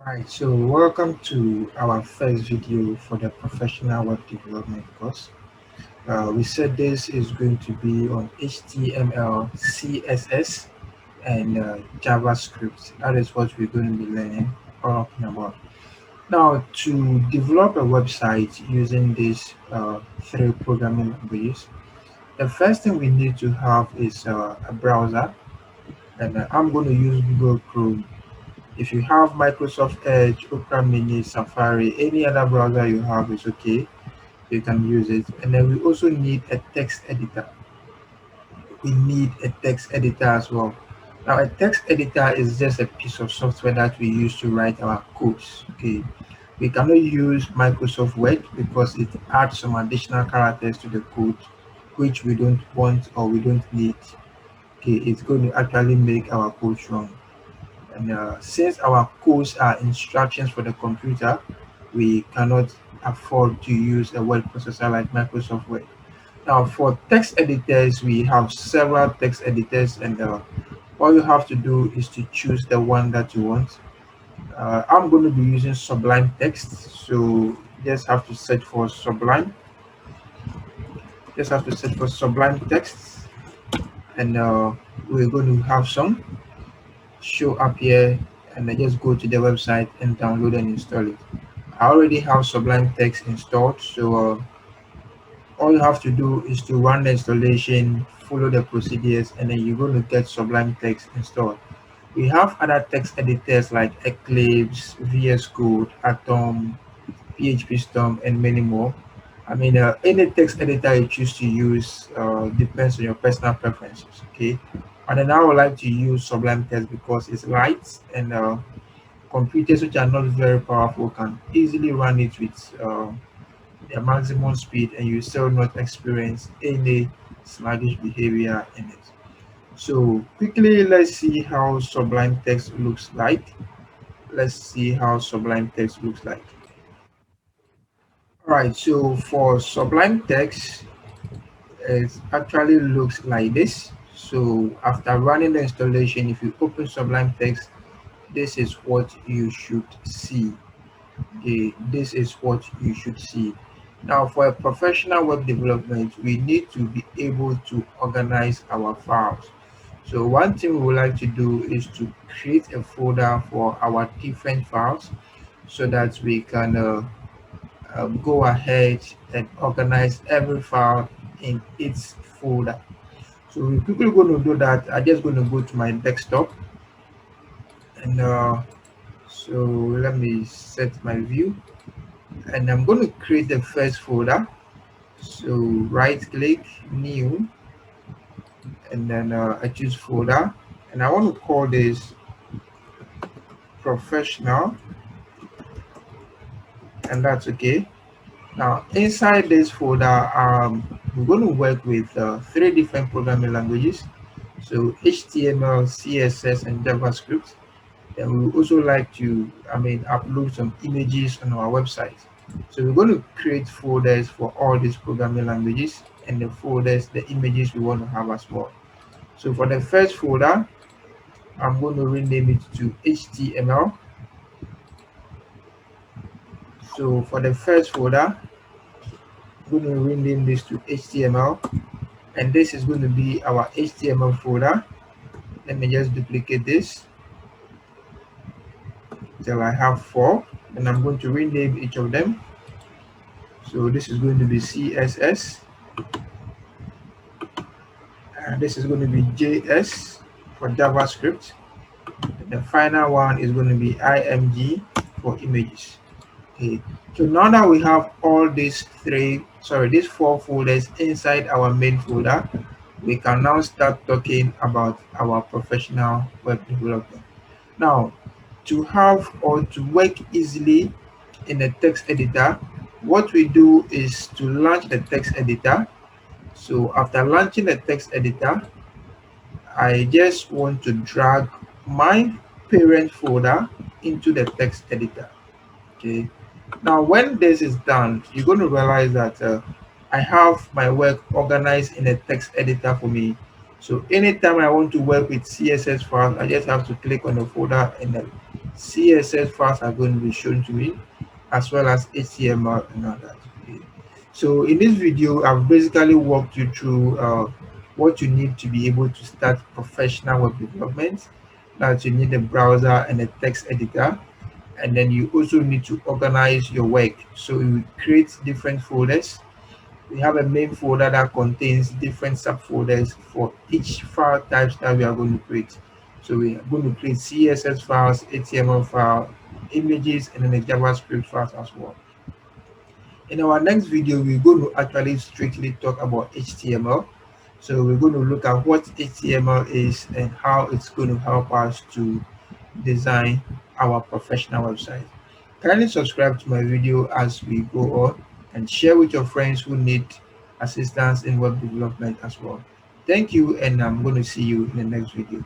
Alright, so welcome to our first video for the professional web development course. We said this is going to be on HTML, CSS, and JavaScript. That is what we're going to be learning or talking about. Now, to develop a website using these three programming languages, the first thing we need to have is a browser, and I'm going to use Google Chrome. If you have Microsoft Edge, Opera Mini, Safari, any other browser you have is okay. You can use it. And then we also need a text editor. We need a text editor as well. Now, a text editor is just a piece of software that we use to write our codes. Okay. We cannot use Microsoft Word because it adds some additional characters to the code, which we don't want or we don't need. Okay, it's going to actually make our code wrong. And since our codes are instructions for the computer, we cannot afford to use a word processor like Microsoft Word. Now, for text editors, we have several text editors, and all you have to do is to choose the one that you want. I'm going to be using Sublime Text, so just have to search for Sublime. Just have to search for Sublime Text, and we're going to have some show up here, and I just go to the website and download and install it. I already have Sublime Text installed, so all you have to do is to run the installation, follow the procedures, and then you're going to get Sublime Text installed. We have other text editors like Eclipse, VS Code, Atom, PHP Storm, and many more. I mean, any text editor you choose to use depends on your personal preferences, okay? And then I would like to use Sublime Text because it's light, and computers which are not very powerful can easily run it with the maximum speed, and you still not experience any sluggish behavior in it. So quickly, let's see how Sublime Text looks like. Let's see how Sublime Text looks like. All right, so for Sublime Text, it actually looks like this. So after running the installation, if you open Sublime Text, this is what you should see. Okay, this is what you should see. Now, for a professional web development, we need to be able to organize our files. So one thing we would like to do is to create a folder for our different files so that we can go ahead and organize every file in its folder. So we're quickly going to do that. I'm just going to go to my desktop, and so let me set my view, and I'm going to create the first folder. So right click, new, and then I choose folder, and I want to call this professional, and that's okay. Now inside this folder, we're going to work with three different programming languages. So HTML, CSS, and JavaScript. And we would also like to, upload some images on our website. So we're going to create folders for all these programming languages, and the folders, the images we want to have as well. So for the first folder, I'm going to rename it to HTML. So for the first folder, I'm going to rename this to HTML, and this is going to be our HTML folder. Let me just duplicate this till I have 4, and I'm going to rename each of them. So this is going to be CSS, and this is going to be JS for JavaScript, and the final one is going to be IMG for images. Okay, so now that we have all these these 4 folders inside our main folder, we can now start talking about our professional web development. Now, to have or to work easily in a text editor, what we do is to launch the text editor. So after launching the text editor, I just want to drag my parent folder into the text editor. Okay. Now, when this is done, you're going to realize that I have my work organized in a text editor for me. So anytime I want to work with CSS files, I just have to click on the folder and then CSS files are going to be shown to me, as well as HTML and all that. Okay. So in this video, I've basically walked you through what you need to be able to start professional web development. That you need a browser and a text editor, and then you also need to organize your work. So you create different folders. We have a main folder that contains different subfolders for each file types that we are going to create. So we are going to create CSS files, HTML file, images, and then the JavaScript files as well. In our next video, we're going to actually strictly talk about HTML. So we're going to look at what HTML is and how it's going to help us to design our professional website. Kindly subscribe to my video as we go on and share with your friends who need assistance in web development as well. Thank you, and I'm going to see you in the next video.